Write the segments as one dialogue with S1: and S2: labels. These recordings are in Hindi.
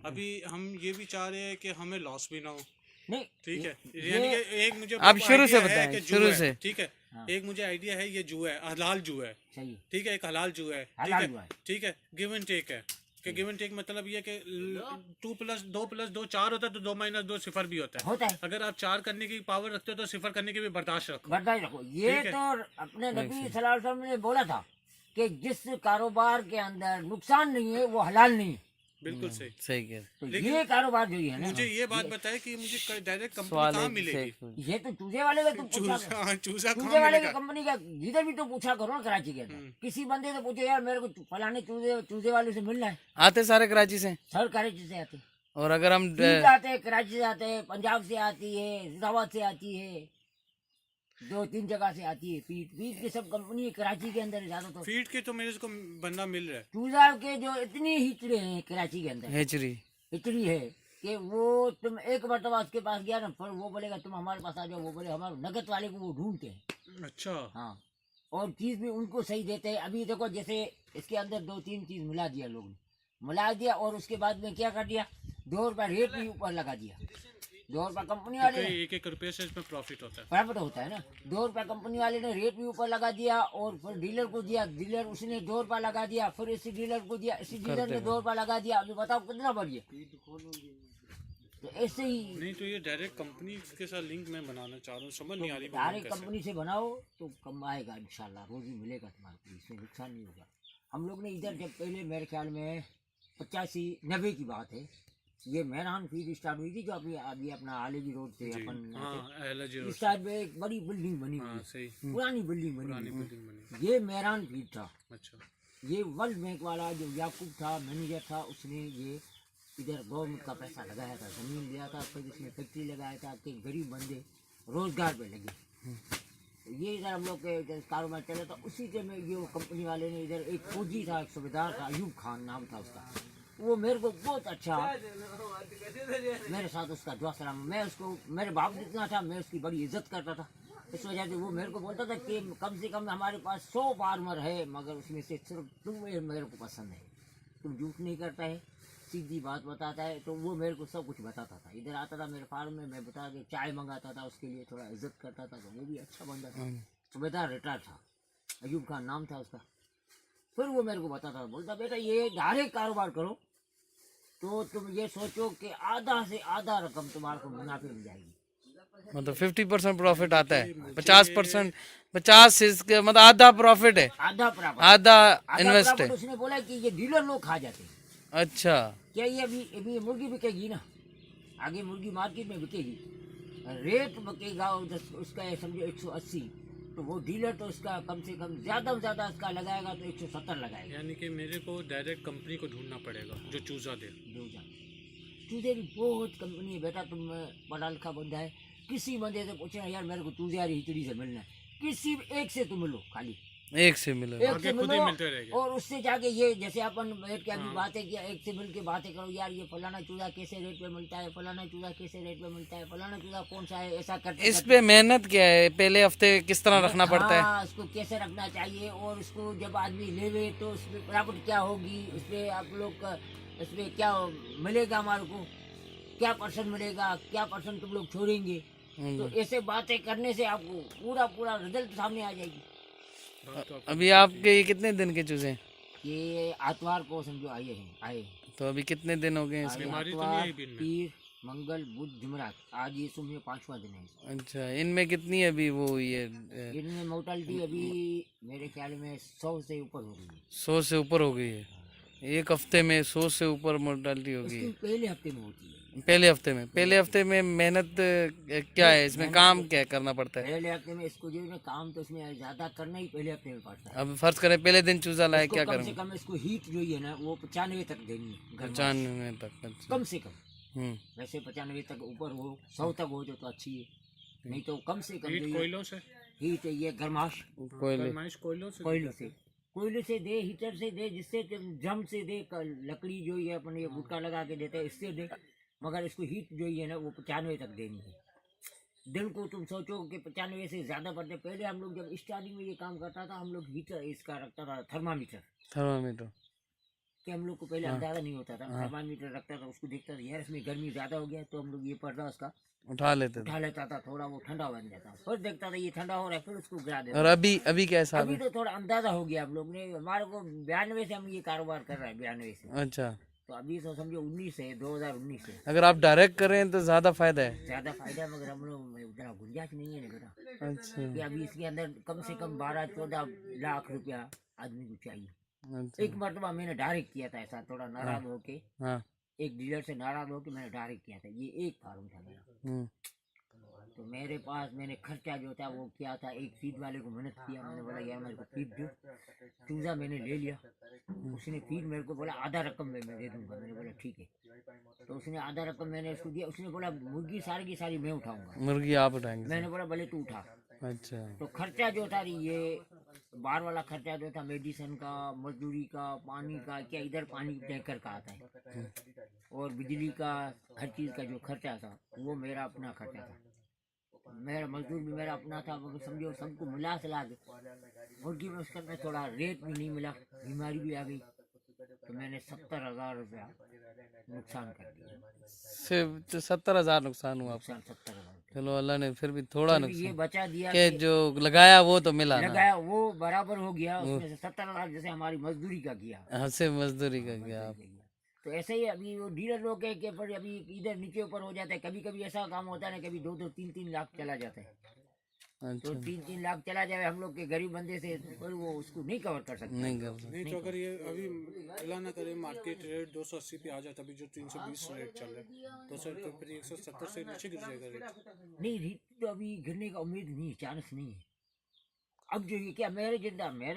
S1: अभी हम ये भी चाह रहे हैं कि हमें लॉस भी ना हो।
S2: नहीं
S1: ठीक है,
S2: ये
S1: यानी कि एक मुझे
S3: आप शुरू से
S1: आइडिया है
S3: बताएं,
S1: कि
S3: शुरू
S1: जुआ है,
S3: से।
S1: ठीक है।
S2: हाँ।
S1: एक मुझे आइडिया है, ये जुआ है, हलाल जुआ है,
S2: सही है,
S1: ठीक है, एक हलाल जुआ है, ठीक
S2: हलाल
S1: है,
S2: जुआ है।
S1: ठीक है, गिव एंड टेक है कि गिव एंड टेक मतलब ये कि 2+2 4 होता है तो 2 - 2 0 भी होता है।
S2: होता है,
S1: अगर आप 4 करने की पावर रखते हो तो 0 करने की भी बर्दाश्त रखो।
S2: बर्दाश्त रखो। ये
S1: ठीक है।
S2: तो अपने नबी सल्लल्लाहु अलैहि वसल्लम ने बोला था कि जिस कारोबार के अंदर नुकसान नहीं है वो हलाल नहीं है।
S1: बिल्कुल सही।
S3: सही कह रहे।
S2: तो
S1: लेकिन
S2: ये कारोबार जो है ना,
S1: मुझे ये बात बताए कि मुझे डायरेक्ट कंपनी
S3: सवाल
S1: कहाँ
S3: एक से
S1: मिलेगी?
S3: एक।
S2: ये तो चूजे वाले का तुम पूछा करो।
S1: चूजा, चूजा
S2: चूजे
S1: कहाँ
S2: वाले की
S1: मिलेगा?
S2: कंपनी का जिधर भी तो पूछा करो ना, कराची के अंदर किसी बंदे से पूछो यार मेरे को फलाने चूजे चूजे वाले से मिलना है,
S3: आते सारे कराची से।
S2: सर कराची से आते,
S3: और अगर हम
S2: फीड आते हैं, कराची से आते हैं, पंजाब से आती है, जिंदाबाद से आती है, 2-3 जगह से आती है फीड। फीड की सब कंपनी कराची के अंदर ज्यादा तो।
S1: फीड के तो मेरे को बंदा मिल रहा है।
S2: चूजा के जो इतनी हिचड़े हैं कराची के अंदर,
S3: हेचरी।
S2: हिचड़ी है कि वो तुम एक मरतबा उसके पास गया ना, फिर वो बोलेगा तुम हमारे पास आ जाओ, वो बोले हमारे नगद वाले को वो ढूंढते हैं।
S1: अच्छा।
S2: हाँ, और चीज भी उनको सही देते हैं। अभी देखो जैसे इसके अंदर 2-3 चीज मिला दिया लोग ने, मिला दिया और उसके बाद में क्या कर दिया, 2 रुपया रेट भी ऊपर लगा दिया। 2 रुपया कंपनी वाले ने,
S1: 1-1 रुपये से इसमें प्रॉफिट होता है।
S2: प्रॉफिट होता है ना। 2 रुपया कंपनी वाले ने रेट भी ऊपर लगा दिया और फिर डीलर को दिया, डीलर उसने 2 रुपया लगा दिया, फिर इसी डीलर को दिया, इसी डीलर ने 2 रुपया लगा दिया। अभी बताओ कितना बढ़िया। तो ऐसे ही
S1: नहीं तो ये डायरेक्ट कंपनी के साथ लिंक मैं बनाना चाह रहा हूँ, समझ नहीं आ रही
S2: डायरेक्ट
S1: कैसे।
S2: कंपनी से बनाओ तो कमाएगा इंशाल्लाह, रोजी मिलेगा तुम्हारे को, इसमें नुकसान नहीं होगा। हम लोग ने इधर जब पहले मेरे ख्याल में 85-90 की बात है, ये मेहरान फीड स्टार्ट हुई थी जो अभी अभी अपना आलेजी रोड से
S1: जी,
S2: अपन
S1: हाँ, एलर्जी
S2: इस साइड में एक बड़ी बिल्डिंग बनी
S1: हाँ
S2: हुई,
S1: सही,
S2: पुरानी बिल्डिंग
S1: पुरानी
S2: बनी
S1: बिल्डिंग बनी।
S2: हुई। ये मेहरान फीड था।
S1: अच्छा।
S2: ये वर्ल्ड बैंक वाला जो याकूब था मैनेजर था, उसने ये इधर गवर्नमेंट का पैसा लगाया था, जमीन लिया था, फिर इसमें फैक्ट्री लगाया था कि गरीब बंदे रोजगार पे लगे। तो ये इधर हम लोग के इधर कारोबार चला था। उसी के में ये कंपनी वाले ने इधर एक फौजी था, एक सूबेदार था, अयूब खान नाम था उसका, वो मेरे को बहुत अच्छा, मेरे साथ उसका दुआ सलाम, मैं उसको मेरे बाप जितना था, मैं उसकी बड़ी इज्जत करता था। इस वजह से वो मेरे को बोलता था कि कम से कम हमारे पास 100 फार्मर है, मगर उसमें से सिर्फ तुम मेरे को पसंद है, तुम झूठ नहीं करता है, सीधी बात बताता है। तो वो मेरे को सब कुछ बताता था। इधर आता था मेरे फार्म में, मैं बता के चाय मंगाता था उसके लिए, थोड़ा इज्जत करता था। तो वो भी अच्छा बंदा था, सूबेदार रिटायर था, अयूब खान नाम था उसका। फिर वो मेरे को बताता था, बोलता बेटा ये डायरेक्ट कारोबार करो तो तुम ये सोचो कि आधा से आधा रकम तुम्हारे को मुनाफे मिल जाएगी।
S3: मतलब 50% प्रॉफिट आता है, 50%, 50 इसके मतलब आधा प्रॉफिट है,
S2: आधा प्रॉफिट,
S3: आधा
S2: आधा
S3: इन्वेस्ट
S2: प्रॉफिट
S3: है।
S2: उसने बोला कि ये डीलर लोग खा जाते हैं।
S3: अच्छा।
S2: क्या ये अभी ये मुर्गी बिकेगी ना, आगे मुर्गी मार्केट में बिकेगी, रेट बिकेगा उसका है समझो 180, तो वो डीलर तो उसका कम से कम ज्यादा से ज्यादा उसका लगाएगा तो 170 लगाएगा।
S1: यानी कि मेरे को डायरेक्ट कंपनी को ढूंढना पड़ेगा जो चूजा दे।
S2: चूजे की बहुत कंपनी है बेटा, तुम पढ़ा लिखा बंदा है, किसी बंदे से पूछना यार मेरे को चूजे वाली हिचड़ी से मिलना है, किसी एक से तुम मिलो, खाली
S3: एक से मिले।
S2: एक
S1: आगे
S2: से
S1: खुद ही
S2: मिलो
S1: मिलते रहेंगे।
S2: और उससे जाके ये जैसे अपन बैठ के अभी बातें किया, एक से मिल के बातें करो, यार ये फलाना चूजा कैसे रेट पे मिलता है, फलाना चूजा कैसे रेट पे मिलता है, फलाना चूजा कौन सा है, ऐसा करते
S3: इस पे मेहनत क्या है, पहले हफ्ते किस तरह रखना पड़ता है?
S2: हाँ, उसको कैसे रखना चाहिए और उसको जब आदमी लेवे तो उसमें प्रॉफिट क्या होगी, उसमें आप लोग का उसमें क्या मिलेगा, हमारे को क्या परसेंट मिलेगा, क्या परसेंट तुम लोग छोड़ेंगे। तो ऐसे बातें करने से आपको पूरा पूरा रिजल्ट सामने आ जाएगी।
S3: अभी आपके ये कितने दिन के चूजे हैं?
S2: ये आतवार को समझो आए
S3: तो अभी कितने दिन हो गए इसके?
S1: बीमारी तो
S2: आतवार,
S1: नहीं है दिन में।
S2: पीर, मंगल, बुध, जुमरात, आज ये सुबह 5वां दिन है।
S3: अच्छा, इनमें कितनी अभी वो ये
S2: इनमें मोर्टालिटी अभी मेरे ख्याल में 100 से ऊपर हो गई है।
S3: 100 से ऊपर हो गई है? एक हफ्ते में 100 से ऊपर मोर्टालिटी हो गई
S2: इसकी
S3: है?
S2: पहले हफ्ते में होती है।
S3: पहले हफ्ते में मेहनत क्या है, इसमें काम क्या करना पड़ता है?
S2: पहले हफ्ते में इसको जो है ना, काम तो इसमें ज्यादा करना ही पहले हफ्ते में पड़ता है।
S3: अब फर्ज करें पहले दिन चूजा लाए,
S2: इसको
S3: क्या
S2: कम से
S3: करें?
S2: कम इसको हीट जो है ना वो 95 तक देनी है घर में।
S3: 95 तक? अच्छा।
S2: कम से कम,
S3: हम्म।
S2: वैसे 95 तक ऊपर हो, 100 तक हो तो अच्छी है, नहीं तो कम से कम
S1: हीट कोयलों से,
S2: हीट ये गर्माश
S3: कोयले।
S1: फरमाइश कोयलों से।
S2: कोयले से दे, हीटर से दे, जिससे जम से दे, लकड़ी जो है अपन ये गुटका लगा के देते हैं इससे दे, मगर इसको हीट जो है ना वो 95 तक देनी है। दिन को तुम सोचो कि 95 से ज्यादा पड़ते। पहले हम लोग जब स्टार्टिंग में ये काम करता था, हम लोग हीटर इसका रखता था, थर्मामीटर। कि हम लोग को पहले अंदाजा नहीं होता था, थर्मामीटर रखता था, उसको देखता था यार इसमें गर्मी ज्यादा हो गया तो हम लोग ये पर्दा उसका
S3: उठा लेते थे।
S2: उठा लेता था, थोड़ा वो ठंडा बन जाता, फिर देखता था ये ठंडा हो रहा है, फिर उसको गिरा देता।
S3: और अभी क्या हिसाब
S2: अभी
S3: है?
S2: तो थोड़ा अंदाजा हो गया हम लोग ने, हमारे को 92 से हम ये कारोबार कर रहे हैं, 92 से।
S3: अच्छा,
S2: तो अभी तो समझो 19 है, 2019 से
S3: अगर आप डायरेक्ट करें तो ज्यादा फायदा है।
S2: ज्यादा फायदा है, मगर हम लोग में उतना गुंजाइश नहीं है ना बेटा,
S3: अच्छा
S2: कि अभी इसके अंदर कम से कम 12-14 लाख रुपया आदमी को चाहिए।
S3: अच्छा।
S2: एक मरतबा मैंने डायरेक्ट किया था ऐसा, थोड़ा नाराज होके,
S3: हाँ।
S2: एक डीलर से नाराज होके मैंने डायरेक्ट किया था, ये एक फार्म था मेरा। तो मेरे पास मैंने खर्चा जो था वो किया था, एक फीड वाले को मेहनत किया, मैंने बोला यार मेरे को फीड दो, चूजा मैंने ले लिया, उसने फीड मेरे को बोला आधा रकम में मैं दे दूंगा, मैंने बोला ठीक है, तो उसने आधा रकम मैंने उसको दिया, उसने बोला मुर्गी सारी की सारी मैं उठाऊंगा,
S3: मुर्गी आप उठाएंगे?
S2: मैंने बोला भले तू उठा।
S3: अच्छा।
S2: तो खर्चा जो था ये बाहर वाला खर्चा जो था, मेडिसिन का, मजदूरी का, पानी का, क्या इधर पानी टैंकर का आता है, और बिजली का, हर चीज़ का जो खर्चा था वो मेरा अपना खर्चा था, मेरा मजदूर भी मेरा अपना था, मगर समझो सबको मिला सला के मुर्गी में उसका थोड़ा रेट भी नहीं मिला, बीमारी भी आ गई, तो मैंने 70,000 रुपया नुकसान कर दिया।
S3: सिर्फ 70,000 नुकसान हुआ आपका?
S2: नुकसान 70,000।
S3: चलो अल्लाह ने फिर भी थोड़ा
S2: ये
S3: नुकसान
S2: बचा दिया
S3: के
S2: कि
S3: जो लगाया वो तो मिला ना।
S2: लगाया वो बराबर हो गया, उसमें से 70,000 जैसे हमारी मजदूरी का किया,
S3: हमसे मजदूरी का गया आप।
S2: तो ऐसे ही अभी वो डीलर लोग है कि पर अभी इधर नीचे ऊपर हो जाता है, कभी कभी ऐसा काम होता है ना, कभी 2-2, 3-3 लाख चला जाता है, तो
S3: अच्छा
S2: 3-3 लाख चला जाए हम लोग के गरीब बंदे से, पर वो उसको नहीं कवर कर सकते।
S3: नहीं कर सकते।
S1: नहीं तो अगर ये अभी अल्लाह ना करे मार्केट रेट 280 पे आ जाता, अभी जो 320 रेट चल रहा है, 200 तो फिर 170 से नीचे गिर जाएगा रेट।
S2: नहीं रेट तो अभी गिरने का उम्मीद नहीं, चांस नहीं है। अब जो ये क्या मेरा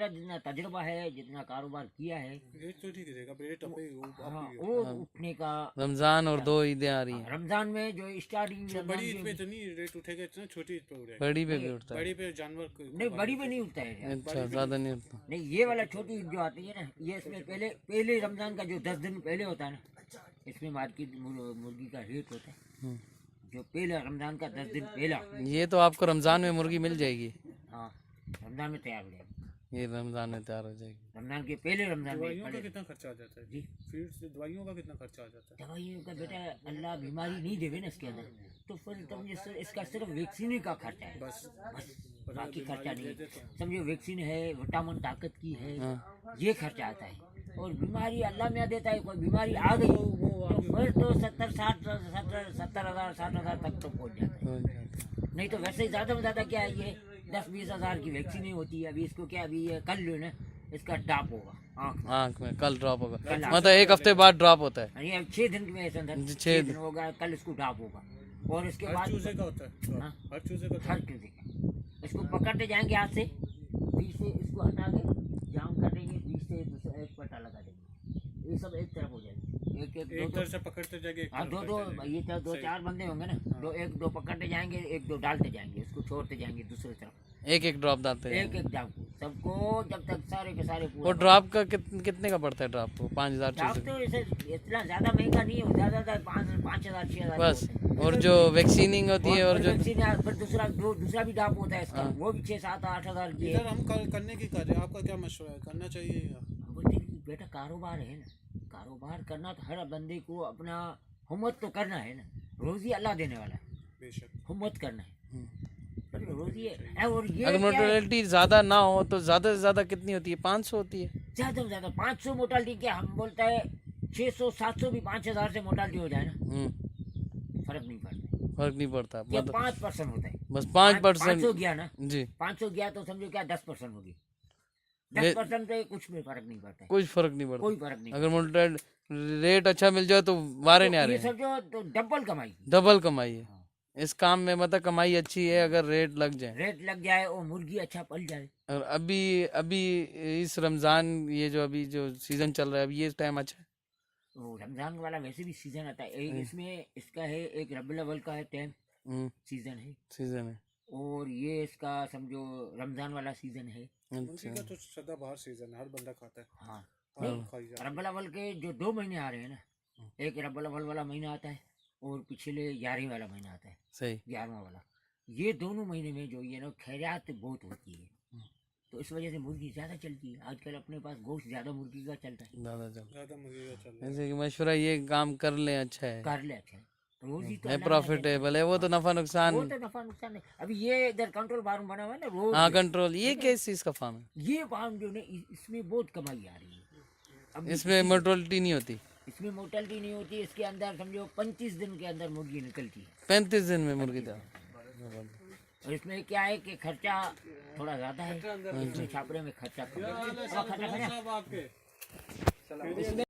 S2: जितना तजुर्बा है, जितना कारोबार किया है,
S1: रेट तो ठीक रहेगा, रेट अप ही
S2: हाँ, वो उठने का।
S3: रमजान और 2 ईदें आ रही हैं,
S2: रमजान में जो स्टार्टिंग
S1: जो बड़ी ईद पे तो नहीं रेट उठेगा इतना, छोटी ईद पे उठेगा।
S3: बड़ी पे भी उठता है?
S1: बड़ी पे जानवर
S2: नहीं बड़ी पे नहीं उठता है,
S3: अच्छा, ज्यादा नहीं उठता।
S2: नहीं ये वाला छोटी ईद जो आती है ना, ये इसमें पहले रमजान का जो 10 दिन पहले होता है ना, इसमें मार्केट मुर्गी का रेट होता है, जो पहला रमजान का 10 दिन पहला।
S3: ये तो आपको रमजान में मुर्गी मिल जाएगी?
S2: हाँ रमजान में तैयार हो जाएगा,
S3: ये रमजान में तैयार हो जाएगी।
S2: रमजान के पहले रमजान में।
S1: दवाइयों का कितना खर्चा आ जाता है जी? फीड से दवाइयों का कितना खर्चा आ जाता है?
S2: दवाइयों का बेटा अल्लाह बीमारी नहीं देवे ना इसके अंदर, तो फिर समझे इसका सिर्फ वैक्सीन का खर्चा है,
S1: बस
S2: बाकी खर्चा नहीं है। समझो वैक्सीन है, विटामिन ताकत की है, ये खर्चा आता है, और बीमारी अल्लाह में देता है, कोई बीमारी आ गई तो फिर तो 70,000 60,000 तक तो पहुँच जाता है। नहीं तो वैसे ही ज़्यादा में ज़्यादा क्या है, ये 10-20 हज़ार की वैक्सीन ही होती है। अभी इसको क्या, अभी ये कल जो है ना इसका ड्रॉप होगा
S3: आँख में, कल ड्रॉप होगा, मतलब 1 हफ्ते बाद ड्रॉप होता है?
S2: ये 6 दिन में ऐसे अंदर 6 दिन होगा, कल इसको ड्रॉप होगा, और इसके
S1: हर
S2: बाद
S1: चूजे का होता है?
S2: हाँ?
S1: हर चूजे का
S2: हर चीज़ का इसको पकड़ते जाएंगे हाथ से, बीच से इसको हटा के जाम कर देंगे, बीच से दूसरा एक पट्टा लगा देंगे, ये सब एक तरफ हो जाएगी,
S1: एक तरफ से पकड़ते जाएंगे,
S2: हाँ दो ये तो 2-4 बंदे होंगे ना, दो पकड़ते जाएंगे, 1-2 डालते जाएंगे, इसको छोड़ते जाएंगे दूसरी तरफ,
S3: एक ड्रॉप डालते हैं?
S2: एक ड्रॉप सबको, जब तक सारे के सारे
S3: वो ड्रॉप का कितने का पड़ता है ड्रॉप? 5,000
S2: ड्रॉप तो ऐसे इतना ज्यादा महंगा नहीं है, ज्यादा 5,000 6,000
S3: बस। और जो वैक्सीनिंग होती है और जो
S2: फिर दूसरा भी ड्रॉप होता है इसका, वो भी 6-7-8 हज़ार की है।
S1: इधर हम करने की कर रहे हैं, आपका क्या मशवरा है, करना चाहिए या?
S2: बोलते हैं कि बेटा कारोबार है ना, कारोबार करना तो हर बंदे को अपना हिम्मत तो करना है ना, रोजी अल्लाह देने वाला है,
S1: बेशक
S2: हिम्मत करना है, रोजी है। और ये
S3: अगर मोर्टेलिटी ज्यादा ना हो तो ज्यादा से ज्यादा कितनी होती है? 500 होती है?
S2: ज्यादा से ज्यादा 500 मोर्टालिटी, क्या हम बोलता है 600-700 भी 5,000 से मोर्टालिटी हो जाए ना, फर्क नहीं पड़ता,
S3: फर्क नहीं पड़ता,
S2: मतलब 5% होता है,
S3: बस 5%।
S2: 500 गया ना,
S3: जी
S2: 500 गया तो समझो क्या 10% होगी, 10% पे कुछ भी फर्क नहीं पड़ता है,
S3: कुछ फर्क नहीं पड़ता।
S2: कोई फर्क नहीं।
S3: अगर मोर्टेल रेट अच्छा मिल जाए तो वारे नहीं आ
S2: ये
S3: रहे हैं,
S2: समझो तो डबल कमाई,
S3: डबल कमाई है इस काम में, मतलब कमाई अच्छी है अगर रेट लग जाए,
S2: रेट लग जाए और मुर्गी अच्छा पल जाए।
S3: और अभी इस रमजान ये जो अभी जो सीजन चल रहा है, अभी ये टाइम अच्छा है?
S2: तो रमजान वाला वैसे भी सीजन आता है, इसमें इसका है एक रबीउल अव्वल का है टाइम सीजन है,
S3: सीजन है,
S2: और ये इसका समझो रमजान वाला सीजन है।
S1: मुर्गी का तो सदाबहार सीजन है, हर बंदा खाता है।
S2: हाँ
S1: खाई जाए।
S2: रबीउल अव्वल के जो 2 महीने आ रहे हैं ना, एक रबीउल अव्वल वाला महीना आता है और पिछले 11वें वाला महीना आता है,
S3: सही
S2: 11वां वाला, ये दोनों महीने में जो ये ना खैरियत बहुत होती है, तो इस वजह से मुर्गी ज़्यादा चलती है आजकल। अपने पास गोश्त ज़्यादा मुर्गी का चलता है।
S3: ज़्यादा चल
S1: ज़्यादा मुर्गी का चल रहा
S3: जैसे कि मशवरा ये काम कर लें, अच्छा है,
S2: कर ले अच्छा है। रोजी तो
S3: है
S2: अल्लाह ने
S3: प्रॉफिटेबल है, वो तो नफा नुकसान।
S2: वो तो नफा नुकसान है। अभी ये इधर कंट्रोल फार्म बना हुआ है ना रोज
S3: हाँ कंट्रोल, ये किस चीज़ का फार्म है?
S2: ये फार्म जो है इसमें बहुत कमाई आ रही है। अब
S3: इसमें मोर्टलिटी नहीं होती?
S2: इसमें मोर्टलिटी नहीं होती। इसके अंदर समझो 35 दिन के अंदर मुर्गी निकलती है।
S3: 35 दिन में मुर्गी था।
S2: और इसमें क्या है कि खर्चा थोड़ा ज़्यादा है, इसमें छापरे में खर्चा कम है।
S1: है।
S2: खर्चा
S1: आपके
S2: इसमें